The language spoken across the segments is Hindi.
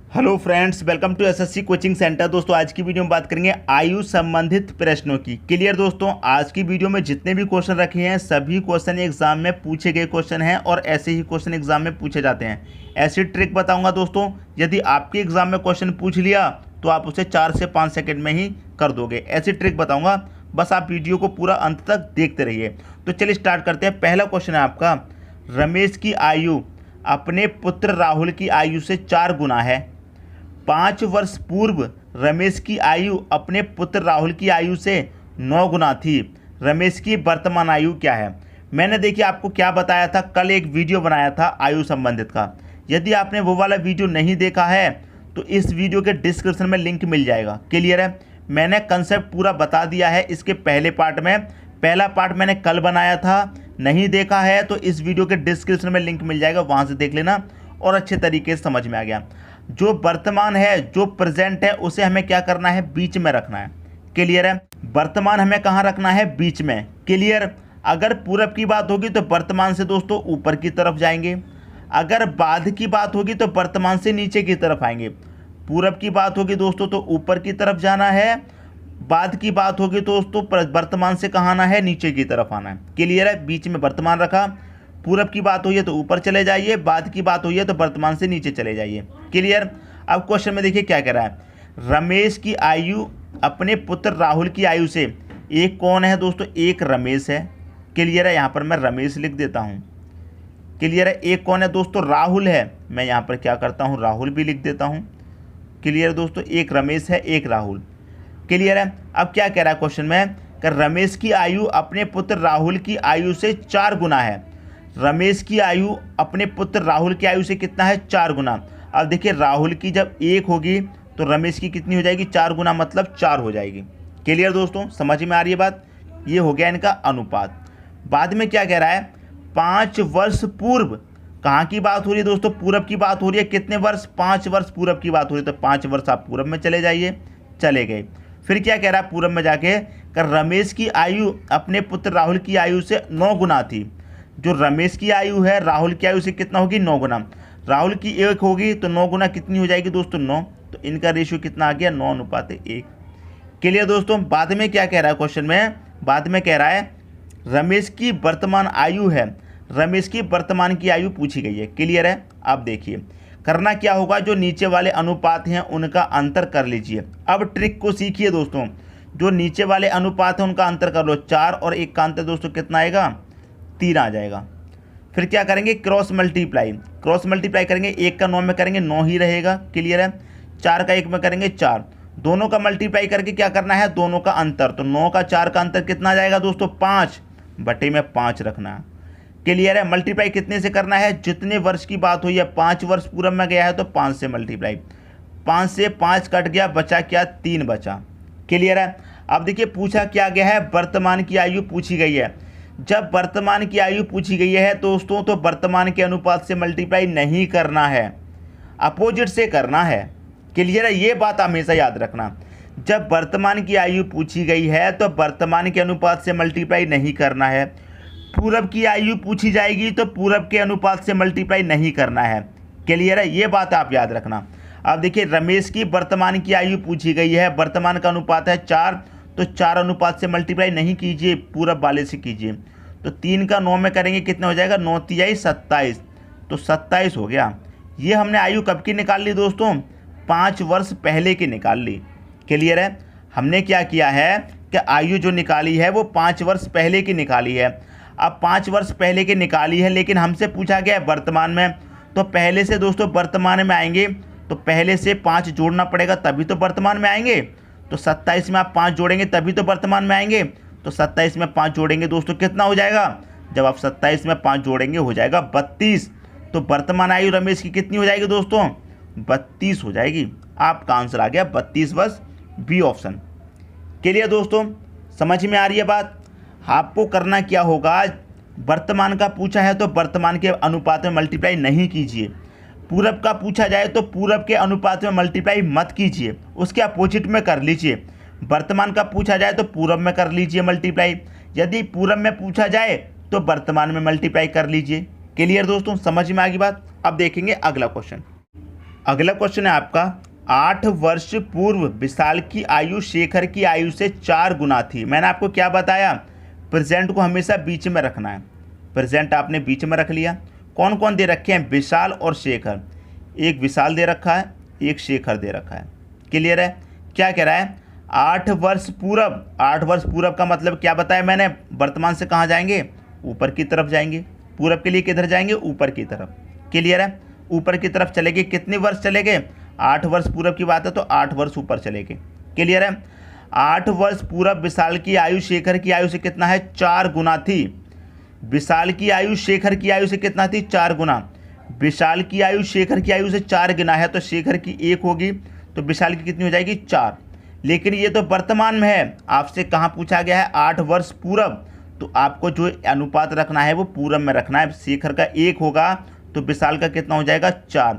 Hello friends, welcome to SSC coaching centre. दोस्तों आज की वीडियो में बात करेंगे आयु संबंधित प्रश्नों की। क्लियर दोस्तों, आज की वीडियो में जितने भी क्वेश्चन रखे हैं सभी क्वेश्चन एग्जाम में पूछे गए क्वेश्चन हैं और ऐसे ही क्वेश्चन एग्जाम में पूछे जाते हैं। ऐसी ट्रिक बताऊंगा दोस्तों, यदि आपके एग्जाम में क्वेश्चन पूछ लिया तो आप उसे 4 से 5 सेकेंड में ही कर दोगे। ऐसी ट्रिक बताऊँगा, बस आप वीडियो को पूरा अंत तक देखते रहिए। तो चलिए स्टार्ट करते हैं। पहला क्वेश्चन है आपका, रमेश की आयु अपने पुत्र राहुल की आयु से 4 गुना है। 5 वर्ष पूर्व रमेश की आयु अपने पुत्र राहुल की आयु से 9 गुना थी। रमेश की वर्तमान आयु क्या है? मैंने देखिए आपको क्या बताया था, कल एक वीडियो बनाया था आयु संबंधित का। यदि आपने वो वाला वीडियो नहीं देखा है तो इस वीडियो के डिस्क्रिप्शन में लिंक मिल जाएगा। क्लियर है? मैंने कंसेप्ट पूरा बता दिया है इसके पहले पार्ट में। पहला पार्ट मैंने कल बनाया था, नहीं देखा है तो इस वीडियो के डिस्क्रिप्शन में लिंक मिल जाएगा, वहाँ से देख लेना और अच्छे तरीके से समझ में आ गया। जो वर्तमान है, जो प्रेजेंट है, उसे हमें क्या करना है? बीच में रखना है। क्लियर है? वर्तमान हमें कहाँ रखना है? बीच में। क्लियर? अगर पूरब की बात होगी तो वर्तमान से दोस्तों ऊपर की तरफ जाएंगे। अगर बाद की बात होगी तो वर्तमान से नीचे की तरफ आएंगे। पूरब की बात होगी दोस्तों तो ऊपर की तरफ जाना है। बाद की बात होगी दोस्तों वर्तमान से कहाँ आना है? नीचे की तरफ आना है। क्लियर है? बीच में वर्तमान रखा। पूरब की बात हुई है तो ऊपर चले जाइए, बाद की बात हुई है तो वर्तमान से नीचे चले जाइए। क्लियर? अब क्वेश्चन में देखिए क्या कह रहा है, रमेश की आयु अपने पुत्र राहुल की आयु से, एक कौन है दोस्तों? एक रमेश है। क्लियर है? यहाँ पर मैं रमेश लिख देता हूँ। क्लियर है? एक कौन है दोस्तों? राहुल है। मैं यहाँ पर क्या करता हूँ? राहुल भी लिख देता हूँ। क्लियर दोस्तों, एक रमेश है, एक राहुल। क्लियर है? अब क्या कह रहा है क्वेश्चन में कि रमेश की आयु अपने पुत्र राहुल की आयु से 4 गुना है। रमेश की आयु अपने पुत्र राहुल की आयु से कितना है? 4 गुना। अब देखिए राहुल की जब 1 होगी तो रमेश की कितनी हो जाएगी? 4 गुना, मतलब 4 हो जाएगी। क्लियर दोस्तों, समझ में आ रही है बात? ये हो गया इनका अनुपात। बाद में क्या कह रहा है, 5 वर्ष पूर्व, कहाँ की बात हो रही है दोस्तों? पूरब की बात हो रही है। कितने वर्ष? 5 वर्ष पूरब की बात हो रही है, तो 5 वर्ष आप पूरब में चले जाइए। चले गए। फिर क्या कह रहा है पूरब में जाके, कर रमेश की आयु अपने पुत्र राहुल की आयु से 9 गुना थी। जो रमेश की आयु है राहुल की आयु से कितना होगी? 9 गुना। राहुल की 1 होगी तो 9 गुना कितनी हो जाएगी दोस्तों? 9। तो इनका रेशियो कितना आ गया? 9:1। क्लियर दोस्तों? बाद में क्या कह रहा है क्वेश्चन में, बाद में कह रहा है रमेश की वर्तमान आयु है। रमेश की वर्तमान की आयु पूछी गई है। क्लियर है? आप देखिए करना क्या होगा, जो नीचे वाले अनुपात हैं उनका अंतर कर लीजिए। अब ट्रिक को सीखिए दोस्तों, जो नीचे वाले अनुपात हैं उनका अंतर कर लो। 4 और 1 का अंतर दोस्तों कितना आएगा? 3 आ जाएगा। फिर क्या करेंगे? Cross multiply. क्रॉस मल्टीप्लाई करेंगे, 1 का 9 में करेंगे 9 ही रहेगा। क्लियर है? 4 का 1 में करेंगे 4। दोनों का मल्टीप्लाई करके क्या करना है? दोनों का अंतर। तो 9 का 4 का अंतर कितना आ जाएगा दोस्तों? 5 बटे में 5 रखना है। क्लियर है? मल्टीप्लाई कितने से करना है? जितने वर्ष की बात हुई है, 5 वर्ष पूरब में गया है तो 5 से मल्टीप्लाई। 5 से 5 कट गया, बचा क्या? 3 बचा। क्लियर है? अब देखिए पूछा क्या गया है, वर्तमान की आयु पूछी गई है। जब वर्तमान की आयु पूछी गई है दोस्तों तो वर्तमान के अनुपात से मल्टीप्लाई नहीं करना है, अपोजिट से करना है। क्लियर है? ये बात हमेशा याद रखना, जब वर्तमान की आयु पूछी गई है तो वर्तमान के अनुपात से मल्टीप्लाई नहीं करना है। पूरब की आयु पूछी जाएगी तो पूरब के अनुपात से मल्टीप्लाई नहीं करना है। क्लियर है? ये बात आप याद रखना। अब देखिए रमेश की वर्तमान की आयु पूछी गई है, वर्तमान का अनुपात है 4, तो 4 अनुपात से मल्टीप्लाई नहीं कीजिए, पूरब वाले से कीजिए। तो 3 का 9 में करेंगे कितना हो जाएगा? 9 तिहाई 27, तो 27 हो गया। ये हमने आयु कब की निकाल ली दोस्तों? 5 वर्ष पहले की निकाल ली। क्लियर है? हमने क्या किया है कि आयु जो निकाली है वो 5 वर्ष पहले की निकाली है। अब 5 वर्ष पहले की निकाली है, लेकिन हमसे पूछा गया है वर्तमान में, तो पहले से दोस्तों वर्तमान में आएंगे तो पहले से 5 जोड़ना पड़ेगा तभी तो वर्तमान में आएंगे। तो 27 में आप 5 जोड़ेंगे तभी तो वर्तमान में आएंगे। तो 27 में 5 जोड़ेंगे दोस्तों कितना हो जाएगा? जब आप 27 में 5 जोड़ेंगे हो जाएगा 32। तो वर्तमान आयु रमेश की कितनी हो जाएगी दोस्तों? 32 हो जाएगी। आपका आंसर आ गया 32 वर्ष, बी ऑप्शन। क्लियर दोस्तों? समझ में आ रही है बात? आपको करना क्या होगा, वर्तमान का पूछा है तो वर्तमान के अनुपात में मल्टीप्लाई नहीं कीजिए। पूरब का पूछा जाए तो पूरब के अनुपात में मल्टीप्लाई मत कीजिए, उसके अपोजिट में कर लीजिए। वर्तमान का पूछा जाए तो पूरब में कर लीजिए मल्टीप्लाई, यदि पूरब में पूछा जाए तो वर्तमान में मल्टीप्लाई कर लीजिए। क्लियर दोस्तों? समझ में आ गई बात? अब देखेंगे अगला क्वेश्चन। अगला क्वेश्चन है आपका, 8 वर्ष पूर्व विशाल की आयु शेखर की आयु से 4 गुना थी। मैंने आपको क्या बताया, प्रेजेंट को हमेशा बीच में रखना है। प्रेजेंट आपने बीच में रख लिया। कौन कौन दे रखे हैं, विशाल और शेखर। एक विशाल दे रखा है, एक शेखर दे रखा है। क्लियर है। क्या कह रहा है, 8 वर्ष पूर्व। 8 वर्ष पूर्व का मतलब क्या बताया मैंने, वर्तमान से कहाँ जाएंगे, ऊपर की तरफ जाएंगे। पूर्व के लिए किधर जाएंगे, ऊपर की तरफ। क्लियर है, ऊपर की तरफ चले गए। कितने वर्ष चले गए, 8 वर्ष पूर्व की बात है तो 8 वर्ष ऊपर चले गए। क्लियर है। 8 वर्ष पूर्व विशाल की आयु शेखर की आयु से कितना है, 4 गुना थी। विशाल की आयु शेखर की आयु से कितना थी, 4 गुना। विशाल की आयु शेखर की आयु से 4 गुना है तो शेखर की 1 होगी तो विशाल की कितनी हो जाएगी, 4। लेकिन ये तो वर्तमान में है, आपसे कहाँ पूछा गया है, 8 वर्ष पूर्व। तो आपको जो अनुपात रखना है वो पूर्व में रखना है। शेखर का 1 होगा तो विशाल का कितना हो जाएगा, 4।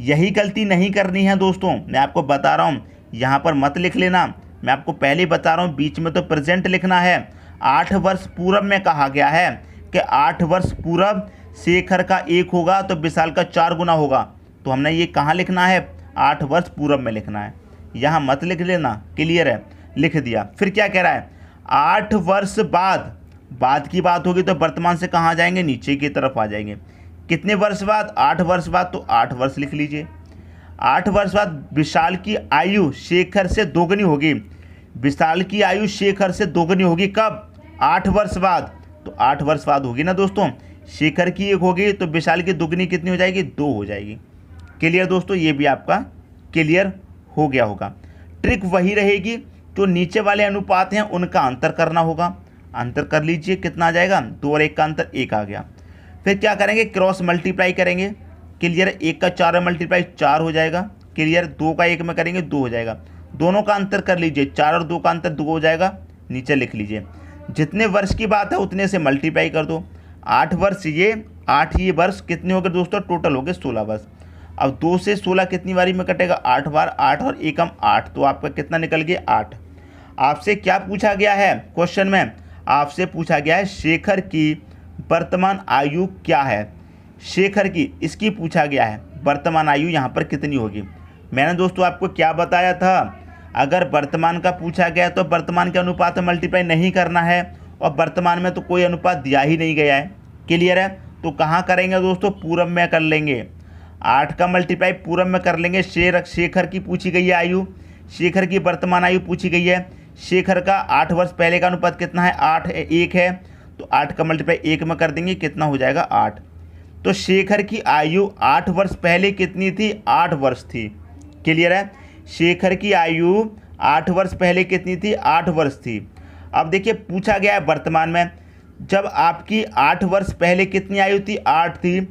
यही गलती नहीं करनी है दोस्तों, मैं आपको बता रहा हूँ। यहाँ पर मत लिख लेना, मैं आपको पहले ही बता रहा हूँ, बीच में तो प्रेजेंट लिखना है। 8 वर्ष पूर्व में कहा गया है कि 8 वर्ष पूर्व शेखर का 1 होगा तो विशाल का 4 गुना होगा। तो हमने ये कहाँ लिखना है, 8 वर्ष पूर्व में लिखना है, यहाँ मत लिख लेना। क्लियर है, लिख दिया। फिर क्या कह रहा है, 8 वर्ष बाद की बात होगी तो वर्तमान से कहाँ जाएंगे, नीचे की तरफ आ जाएंगे। कितने वर्ष बाद, 8 वर्ष बाद, तो 8 वर्ष लिख लीजिए। 8 वर्ष बाद विशाल की आयु शेखर से दोगुनी होगी। विशाल की आयु शेखर से दोगुनी होगी कब, 8 वर्ष बाद। तो 8 वर्ष बाद होगी ना दोस्तों। शेखर की 1 होगी तो विशाल की दुगनी कितनी हो जाएगी, 2 हो जाएगी। क्लियर दोस्तों, ये भी आपका क्लियर हो गया होगा। ट्रिक वही रहेगी, जो नीचे वाले अनुपात हैं उनका अंतर करना होगा। अंतर कर लीजिए, कितना आ जाएगा, 2 और 1 का अंतर 1 आ गया। फिर क्या करेंगे, क्रॉस मल्टीप्लाई करेंगे। क्लियर, 1 का 4 में मल्टीप्लाई 4 हो जाएगा। क्लियर, 2 का 1 में करेंगे 2 हो जाएगा। दोनों का अंतर कर लीजिए, 4 और 2 का अंतर 2 हो जाएगा। नीचे लिख लीजिए, जितने वर्ष की बात है उतने से मल्टीप्लाई कर दो। 8 वर्ष ये, 8 ये वर्ष कितने हो गए दोस्तों, टोटल हो गए 16 वर्ष। अब 2 से 16 कितनी बारी में कटेगा, 8 बार। 8 और 1 8, तो आपका कितना निकल गया, 8। आपसे क्या पूछा गया है क्वेश्चन में, आपसे पूछा गया है शेखर की वर्तमान आयु क्या है। शेखर की, इसकी पूछा गया है वर्तमान आयु यहाँ पर कितनी होगी। मैंने दोस्तों आपको क्या बताया था, अगर वर्तमान का पूछा गया तो वर्तमान के अनुपात में मल्टीप्लाई नहीं करना है, और वर्तमान में तो कोई अनुपात दिया ही नहीं गया है। क्लियर है, तो कहाँ करेंगे दोस्तों, पूर्व में कर लेंगे। 8 का मल्टीप्लाई पूर्व में कर लेंगे। शेखर की पूछी गई है आयु, शेखर की वर्तमान आयु पूछी गई है। शेखर का 8 वर्ष पहले का अनुपात कितना है, 8 है, 1 है, तो 8 का मल्टीप्लाई 1 में कर देंगे, कितना हो जाएगा, 8। तो शेखर की आयु 8 वर्ष पहले कितनी थी, 8 वर्ष थी। क्लियर है, शेखर की आयु 8 वर्ष पहले कितनी थी, 8 वर्ष थी। अब देखिए पूछा गया है वर्तमान में, जब आपकी 8 वर्ष पहले कितनी आयु थी, 8 थी,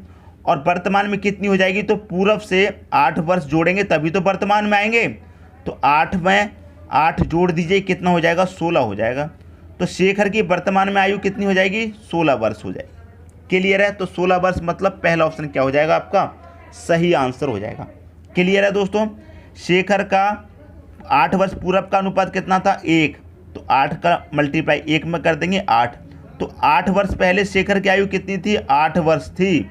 और वर्तमान में कितनी हो जाएगी, तो पूर्व से 8 वर्ष जोड़ेंगे तभी तो वर्तमान में आएंगे। तो 8 में 8 जोड़ दीजिए, कितना हो जाएगा, 16 हो जाएगा। तो शेखर की वर्तमान में आयु कितनी हो जाएगी, 16 वर्ष हो जाएगी। क्लियर है, तो 16 वर्ष मतलब पहला ऑप्शन क्या हो जाएगा, आपका सही आंसर हो जाएगा। क्लियर है दोस्तों, शेखर का 8 वर्ष पूर्व का अनुपात कितना था, 1, तो 8 का मल्टीप्लाई 1 में कर देंगे, 8। तो 8 वर्ष पहले शेखर की आयु कितनी थी, 8 वर्ष थी।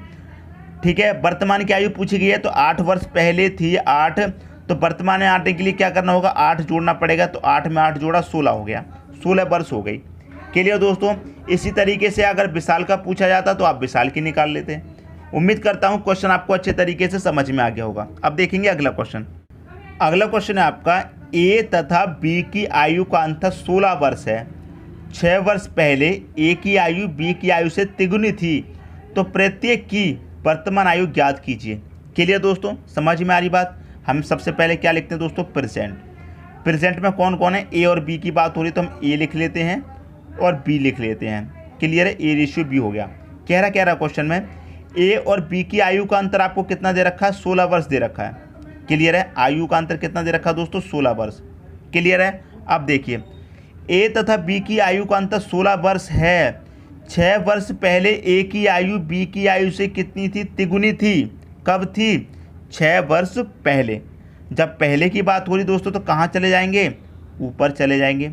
ठीक है, वर्तमान की आयु पूछी गई है तो 8 वर्ष पहले थी 8, तो वर्तमान में आने के लिए क्या करना होगा, 8 जोड़ना पड़ेगा। तो 8 में 8 जोड़ा 16 हो गया, 16 वर्ष हो गई। क्लियर दोस्तों, इसी तरीके से अगर विशाल का पूछा जाता तो आप विशाल की निकाल लेते। उम्मीद करता हूँ क्वेश्चन आपको अच्छे तरीके से समझ में आ गया होगा। अब देखेंगे अगला क्वेश्चन। अगला क्वेश्चन है आपका, ए तथा बी की आयु का अंतर 16 वर्ष है। 6 वर्ष पहले ए की आयु बी की आयु से तिगुनी थी, तो प्रत्येक की वर्तमान आयु ज्ञात कीजिए। क्लियर दोस्तों, समझ में आ रही बात। हम सबसे पहले क्या लिखते हैं दोस्तों, प्रेजेंट। प्रेजेंट में कौन कौन है, ए और बी की बात हो रही तो हम ए लिख लेते हैं और बी लिख लेते हैं। क्लियर है, ए रेशियो बी हो गया। कह रहा क्वेश्चन में, ए और बी की आयु का अंतर आपको कितना दे रखा है, 16 वर्ष दे रखा है। क्लियर है, आयु का अंतर कितना दे रखा है दोस्तों, 16 वर्ष। क्लियर है, अब देखिए ए तथा बी की आयु का अंतर 16 वर्ष है। 6 वर्ष पहले ए की आयु बी की आयु से कितनी थी, तिगुनी थी। कब थी, 6 वर्ष पहले। जब पहले की बात हो रही दोस्तों तो कहाँ चले जाएंगे, ऊपर चले जाएंगे।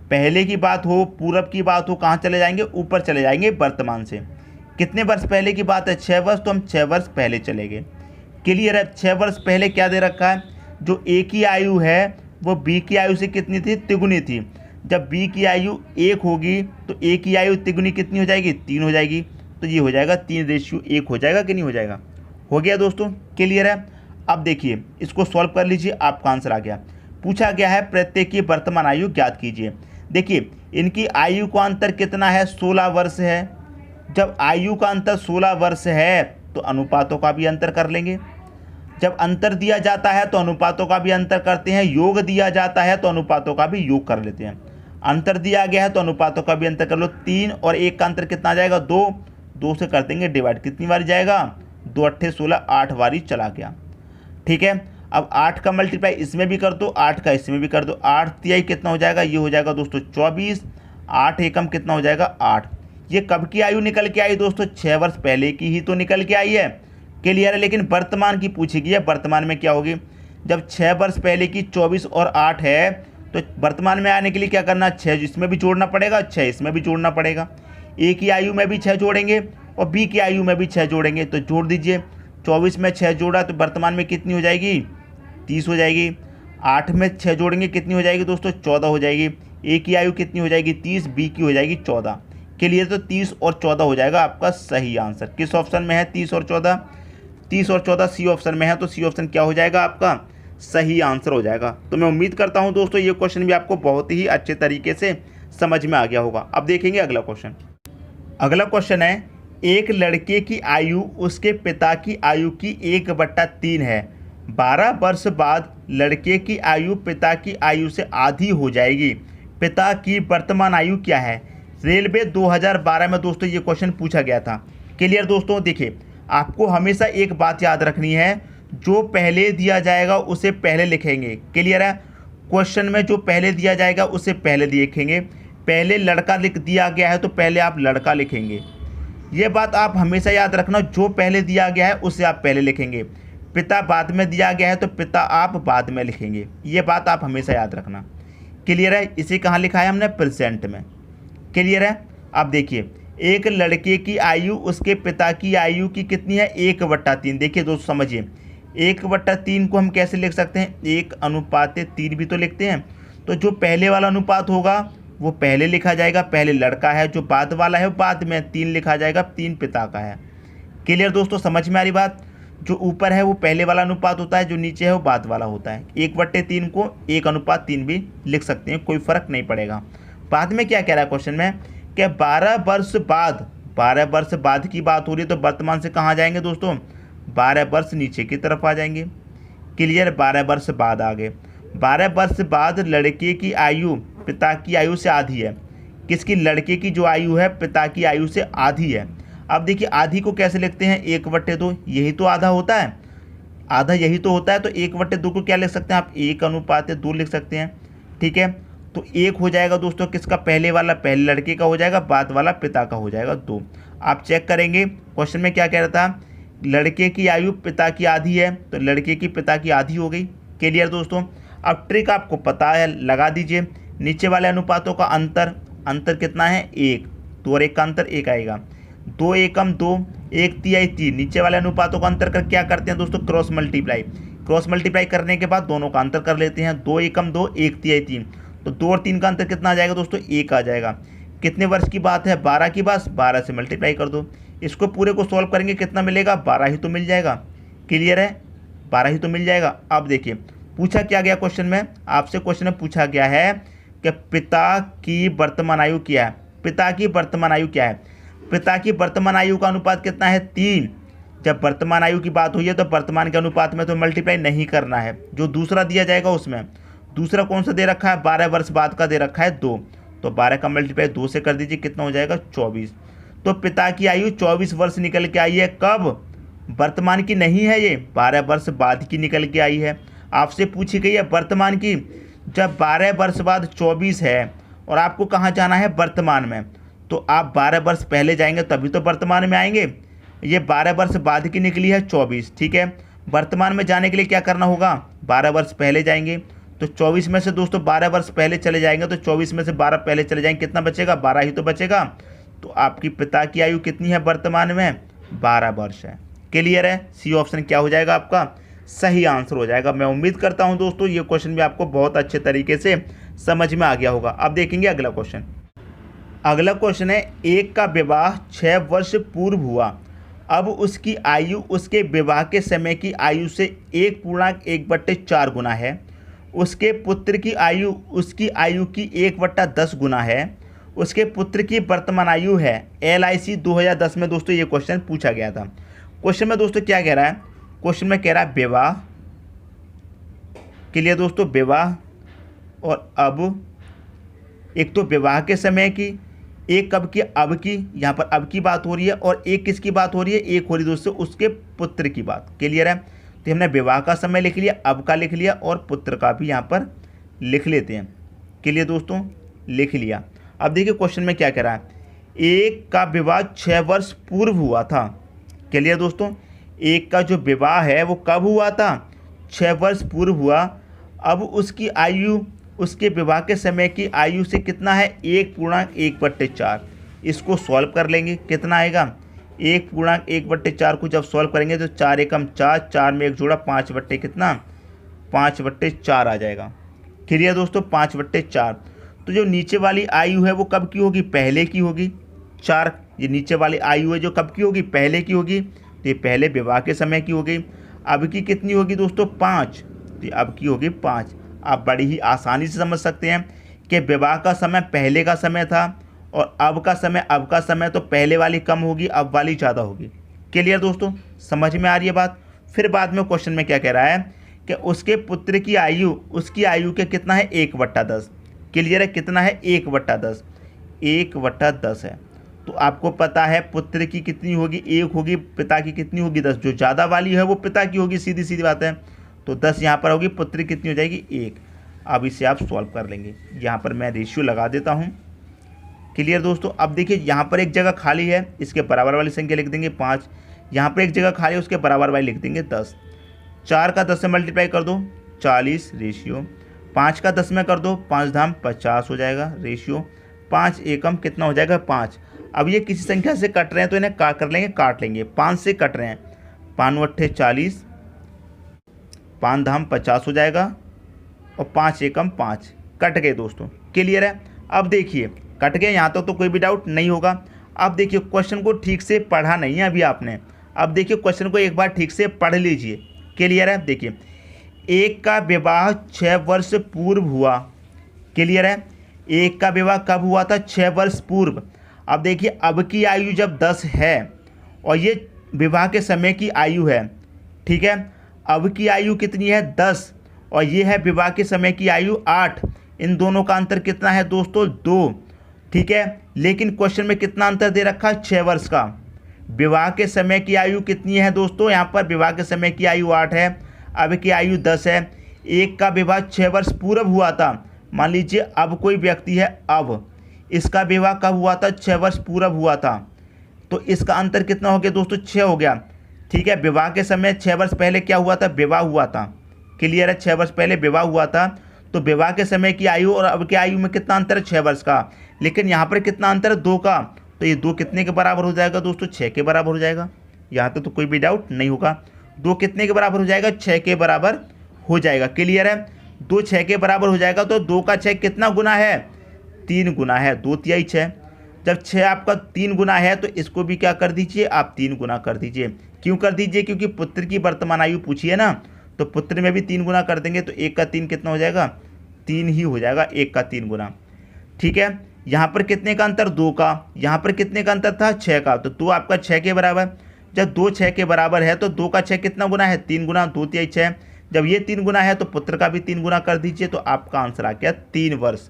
पहले की बात हो, पूर्व की बात हो, कहाँ चले जाएंगे, ऊपर चले जाएंगे वर्तमान से। कितने वर्ष पहले की बात है, 6 वर्ष, तो हम 6 वर्ष पहले चले गए। क्लियर है। 6 वर्ष पहले क्या दे रखा है, जो ए की आयु है वो बी की आयु से कितनी थी, तिगुनी थी। जब बी की आयु 1 होगी तो ए की आयु तिगुनी कितनी हो जाएगी, 3 हो जाएगी। तो ये हो जाएगा 3:1 हो जाएगा कि नहीं हो जाएगा। हो गया दोस्तों, क्लियर है। अब देखिए इसको सॉल्व कर लीजिए, आपका आंसर आ गया। पूछा गया है प्रत्येक की वर्तमान आयु ज्ञात कीजिए। देखिए इनकी आयु का अंतर कितना है, 16 वर्ष है। जब आयु का अंतर 16 वर्ष है तो अनुपातों का भी अंतर कर लेंगे। जब अंतर दिया जाता है तो अनुपातों का भी अंतर करते हैं, योग दिया जाता है तो अनुपातों का भी योग कर लेते हैं। अंतर दिया गया है तो अनुपातों का भी अंतर कर लो। 3 और 1 का अंतर कितना आ जाएगा, 2। 2 से कर देंगे डिवाइड, कितनी बारी जाएगा, 2 8 16, 8 बारी चला गया। ठीक है। अब 8 का मल्टीप्लाई इसमें भी कर दो, 8 का इसमें भी कर दो। 8 तिहाई कितना हो जाएगा, ये हो जाएगा दोस्तों 24। 8 एकम कितना हो जाएगा, 8। ये कब की आयु निकल के आई दोस्तों, 6 वर्ष पहले की ही तो निकल के आई है। क्लियर है। लेकिन वर्तमान की पूछी गई है, वर्तमान में क्या होगी। जब 6 वर्ष पहले की 24 और 8 है तो वर्तमान में आने के लिए क्या करना, 6 इसमें भी जोड़ना पड़ेगा, 6 इसमें भी जोड़ना पड़ेगा। ए की आयु में भी 6 जोड़ेंगे और बी की आयु में भी 6 जोड़ेंगे। तो जोड़ दीजिए, 24 में 6 जोड़ा तो वर्तमान में कितनी हो जाएगी, 30 हो जाएगी। 8 में 6 जोड़ेंगे कितनी हो जाएगी दोस्तों, 14 हो जाएगी। ए की आयु कितनी हो जाएगी, 30, बी की हो जाएगी 14। के लिए तो 30 और 14 हो जाएगा आपका सही आंसर। किस ऑप्शन में है 30 और 14, 30 और 14 सी ऑप्शन में है। तो सी ऑप्शन क्या हो जाएगा, आपका सही आंसर हो जाएगा। तो मैं उम्मीद करता हूं दोस्तों ये क्वेश्चन भी आपको बहुत ही अच्छे तरीके से समझ में आ गया होगा। अब देखेंगे अगला क्वेश्चन। अगला क्वेश्चन है, एक लड़के की आयु उसके पिता की आयु की 1/3 है। 12 वर्ष बाद लड़के की आयु पिता की आयु से आधी हो जाएगी। पिता की वर्तमान आयु क्या है। रेलवे 2012 में दोस्तों ये क्वेश्चन पूछा गया था। क्लियर दोस्तों। देखिए आपको हमेशा एक बात याद रखनी है, जो पहले दिया जाएगा उसे पहले लिखेंगे। क्लियर है। क्वेश्चन में जो पहले दिया जाएगा उसे पहले लिखेंगे। पहले लड़का लिख दिया गया है तो पहले आप लड़का लिखेंगे। ये बात आप हमेशा याद रखना, जो पहले दिया गया है उसे आप पहले लिखेंगे। पिता बाद में दिया गया है तो पिता आप बाद में लिखेंगे। ये बात आप हमेशा याद रखना। क्लियर है। इसे कहाँ लिखा है हमने, प्रेजेंट में। क्लियर है। अब देखिए एक लड़के की आयु उसके पिता की आयु की कितनी है, 1/3। देखिए दोस्तों समझिए, 1/3 को हम कैसे लिख सकते हैं, 1:3 भी तो लिखते हैं। तो जो पहले वाला अनुपात होगा वो पहले लिखा जाएगा, पहले लड़का है। जो बाद वाला है वो बाद में, 3 लिखा जाएगा, 3 पिता का है। क्लियर दोस्तों, समझ में आ रही बात। जो ऊपर है वो पहले वाला अनुपात होता है, जो नीचे है वो बाद वाला होता है। 1/3 को 1:3 भी लिख सकते हैं, कोई फर्क नहीं पड़ेगा। बाद में क्या कह रहा है क्वेश्चन में कि 12 वर्ष बाद, 12 वर्ष बाद की बात हो रही है तो वर्तमान से कहाँ जाएंगे दोस्तों, 12 वर्ष नीचे की तरफ आ जाएंगे। क्लियर। 12 वर्ष बाद आ गए। 12 वर्ष बाद लड़के की आयु पिता की आयु से आधी है। किसकी, लड़के की जो आयु है पिता की आयु से आधी है। अब देखिए आधी को कैसे लिखते हैं, 1/2। यही तो आधा होता है, आधा यही तो होता है। तो 1/2 को क्या लिख सकते हैं आप, 1:2 लिख सकते हैं। ठीक है। तो 1 हो जाएगा दोस्तों किसका, पहले वाला पहले लड़के का हो जाएगा, बाद वाला पिता का हो जाएगा 2। आप चेक करेंगे क्वेश्चन में क्या कह रहा था, लड़के की आयु पिता की आधी है तो लड़के की पिता की आधी हो गई। क्लियर दोस्तों। अब ट्रिक आपको पता है, लगा दीजिए। नीचे वाले अनुपातों का अंतर, अंतर कितना है, 1। 2 और 1 का अंतर 1 आएगा। 2 एकम 2, 1 तिहाई 3। नीचे वाले अनुपातों का अंतर कर क्या करते हैं दोस्तों, क्रॉस मल्टीप्लाई। क्रॉस मल्टीप्लाई करने के बाद दोनों का अंतर कर लेते हैं। 2 एकम 2, 1 तिहाई 3। तो 2 और 3 का अंतर कितना आ जाएगा दोस्तों, 1 आ जाएगा। कितने वर्ष की बात है, 12 की। बस 12 से मल्टीप्लाई कर दो। इसको पूरे को सॉल्व करेंगे कितना मिलेगा, 12 ही तो मिल जाएगा। क्लियर है, 12 ही तो मिल जाएगा। अब देखिए पूछा क्या गया क्वेश्चन में, आपसे क्वेश्चन में पूछा गया है कि पिता की वर्तमान आयु क्या है। पिता की वर्तमान आयु क्या है, पिता की वर्तमान आयु का अनुपात कितना है, 3। जब वर्तमान आयु की बात हुई है तो वर्तमान के अनुपात में तो मल्टीप्लाई नहीं करना है, जो दूसरा दिया जाएगा उसमें। दूसरा कौन सा दे रखा है, 12 वर्ष बाद का दे रखा है 2। तो 12 का मल्टीप्लाई 2 से कर दीजिए, कितना हो जाएगा, 24। तो पिता की आयु 24 वर्ष निकल के आई है। कब, वर्तमान की नहीं है, ये 12 वर्ष बाद की निकल के आई है। आपसे पूछी गई है वर्तमान की। जब 12 वर्ष बाद 24 है और आपको कहाँ जाना है, वर्तमान में, तो आप 12 वर्ष पहले जाएंगे तभी तो वर्तमान में आएंगे। ये 12 वर्ष बाद की निकली है 24। ठीक है। वर्तमान में जाने के लिए क्या करना होगा, 12 वर्ष पहले जाएंगे। तो 24 में से दोस्तों 12 वर्ष पहले चले जाएंगे, तो 24 में से 12 पहले चले जाएंगे, कितना बचेगा, 12 ही तो बचेगा। तो आपकी पिता की आयु कितनी है वर्तमान में, 12 वर्ष है। क्लियर है, सी ऑप्शन क्या हो जाएगा आपका सही आंसर हो जाएगा। मैं उम्मीद करता हूं दोस्तों ये क्वेश्चन भी आपको बहुत अच्छे तरीके से समझ में आ गया होगा। अब देखेंगे अगला क्वेश्चन। अगला क्वेश्चन है, एक का विवाह 6 वर्ष पूर्व हुआ, अब उसकी आयु उसके विवाह के समय की आयु से 1.1/4 गुना है। उसके पुत्र की आयु उसकी आयु की 1/10 गुना है। उसके पुत्र की वर्तमान आयु है LIC 2010 में दोस्तों ये क्वेश्चन पूछा गया था। क्वेश्चन में दोस्तों क्या कह रहा है, क्वेश्चन में कह रहा है विवाह के लिए दोस्तों विवाह और अब, एक तो विवाह के समय की, एक कब की अब की, यहाँ पर अब की बात हो रही है, और एक किसकी बात हो रही है, एक हो रही दोस्तों उसके पुत्र की बात। क्लियर है, तो हमने विवाह का समय लिख लिया, अब का लिख लिया और पुत्र का भी यहाँ पर लिख लेते हैं। क्लियर दोस्तों, लिख लिया। अब देखिए क्वेश्चन में क्या कह रहा है, एक का विवाह 6 वर्ष पूर्व हुआ था। क्लियर दोस्तों, एक का जो विवाह है वो कब हुआ था, 6 वर्ष पूर्व हुआ। अब उसकी आयु उसके विवाह के समय की आयु से कितना है, 1.1/4। इसको सॉल्व कर लेंगे, कितना आएगा 1.1/4 को जब सॉल्व करेंगे तो 4 एकम 4, 4 में 1 जोड़ा 5/4 आ जाएगा। क्लियर दोस्तों, 5/4। तो जो नीचे वाली आयु है वो कब की होगी, पहले की होगी। 4 ये नीचे वाली आयु है जो कब की होगी, पहले की होगी, तो ये पहले विवाह के समय की हो गई। अब की कितनी होगी दोस्तों, 5, तो अब की होगी 5। आप बड़ी ही आसानी से समझ सकते हैं कि विवाह का समय पहले का समय था और अब का समय तो पहले वाली कम होगी, अब वाली ज़्यादा होगी। क्लियर दोस्तों, समझ में आ रही है बात। फिर बाद में क्वेश्चन में क्या कह रहा है कि उसके पुत्र की आयु उसकी आयु के कितना है, 1/10। क्लियर है, कितना है 1/10, 1/10 है। तो आपको पता है पुत्र की कितनी होगी, 1 होगी, पिता की कितनी होगी 10। जो ज़्यादा वाली है वो पिता की होगी, सीधी सीधी बात है। तो 10 यहाँ पर होगी, पुत्र कितनी हो जाएगी 1। अब इसे आप सॉल्व कर लेंगे। यहाँ पर मैं रेशियो लगा देता हूँ। क्लियर दोस्तों, अब देखिए यहाँ पर एक जगह खाली है, इसके बराबर वाली संख्या लिख देंगे 5। यहाँ पर एक जगह खाली है, उसके बराबर वाली लिख देंगे 10। 4 का 10 से मल्टीप्लाई कर दो 40 रेशियो, 5 का 10 में कर दो 5 धाम 50 हो जाएगा रेशियो, 5 एकम कितना हो जाएगा 5। अब ये किसी संख्या से कट रहे हैं तो इन्हें कर लेंगे, काट लेंगे। 5 से कट रहे हैं, 5 अट्ठे 40, 5 धाम 50 हो जाएगा और 5 एकम 5 कट गए दोस्तों। क्लियर है, अब देखिए कट गए, यहाँ तक तो कोई भी डाउट नहीं होगा। अब देखिए क्वेश्चन को ठीक से पढ़ा नहीं है अभी आपने, अब देखिए क्वेश्चन को एक बार ठीक से पढ़ लीजिए। क्लियर है, देखिए एक का विवाह 6 वर्ष पूर्व हुआ। क्लियर है, एक का विवाह कब हुआ था, 6 वर्ष पूर्व। अब देखिए अब की आयु जब 10 है और ये विवाह के समय की आयु है, ठीक है। अब की आयु कितनी है 10 और ये है विवाह के समय की आयु 8। इन दोनों का अंतर कितना है दोस्तों, 2, ठीक है। लेकिन क्वेश्चन में कितना अंतर दे रखा है, 6 वर्ष का। विवाह के समय की आयु कितनी है दोस्तों, यहाँ पर विवाह के समय की आयु 8 है, अब की आयु 10 है। एक का विवाह 6 वर्ष पूर्व हुआ था। मान लीजिए अब कोई व्यक्ति है, अब इसका विवाह कब हुआ था, 6 वर्ष पूर्व हुआ था, तो इसका अंतर कितना हो गया दोस्तों, 6 हो गया, ठीक है। विवाह के समय 6 वर्ष पहले क्या हुआ था, विवाह हुआ था। क्लियर है, 6 वर्ष पहले विवाह हुआ था, तो विवाह के समय की आयु और अब की आयु में कितना अंतर है, 6 वर्ष का। लेकिन यहाँ पर कितना अंतर है, 2 का, तो ये 2 कितने के बराबर हो जाएगा दोस्तों, 6 के बराबर हो जाएगा। यहाँ तक तो कोई भी डाउट नहीं होगा। 2 कितने के बराबर हो जाएगा, 6 के बराबर हो जाएगा। क्लियर है, 2 6 के बराबर हो जाएगा, तो 2 का 6 कितना गुना है, 3 गुना है, 2 तिहाई 6। जब 6 आपका 3 गुना है तो इसको भी क्या कर दीजिए, आप 3 गुना कर दीजिए। क्यों कर दीजिए, क्योंकि पुत्र की वर्तमान आयु पूछी है ना, तो पुत्र में भी 3 गुना कर देंगे, तो 1 का 3 कितना हो जाएगा, 3 ही हो जाएगा, 1 का 3 गुना, ठीक है। यहाँ पर कितने का अंतर, 2 का, यहाँ पर कितने का अंतर था, 6 का, तो 2 आपका 6 के बराबर। जब 2 6 के बराबर है तो 2 का 6 कितना गुना है, 3 गुना, 2 तिहाई 6। जब ये 3 गुना है तो पुत्र का भी 3 गुना कर दीजिए, तो आपका आंसर आ गया 3 वर्ष।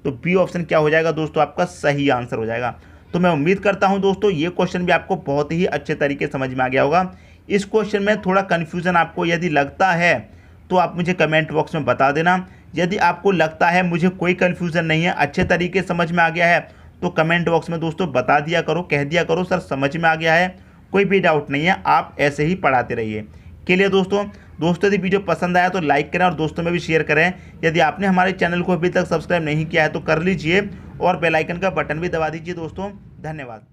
तो बी ऑप्शन क्या हो जाएगा दोस्तों, आपका सही आंसर हो जाएगा। तो मैं उम्मीद करता हूं दोस्तों ये क्वेश्चन भी आपको बहुत ही अच्छे तरीके समझ में आ गया होगा। इस क्वेश्चन में थोड़ा कन्फ्यूज़न आपको यदि लगता है तो आप मुझे कमेंट बॉक्स में बता देना। यदि आपको लगता है मुझे कोई कन्फ्यूज़न नहीं है, अच्छे तरीके समझ में आ गया है, तो कमेंट बॉक्स में दोस्तों बता दिया करो, कह दिया करो सर समझ में आ गया है, कोई भी डाउट नहीं है, आप ऐसे ही पढ़ाते रहिए। के लिए दोस्तों यदि वीडियो पसंद आया तो लाइक करें और दोस्तों में भी शेयर करें। यदि आपने हमारे चैनल को अभी तक सब्सक्राइब नहीं किया है तो कर लीजिए और बेल आइकन का बटन भी दबा दीजिए दोस्तों। धन्यवाद।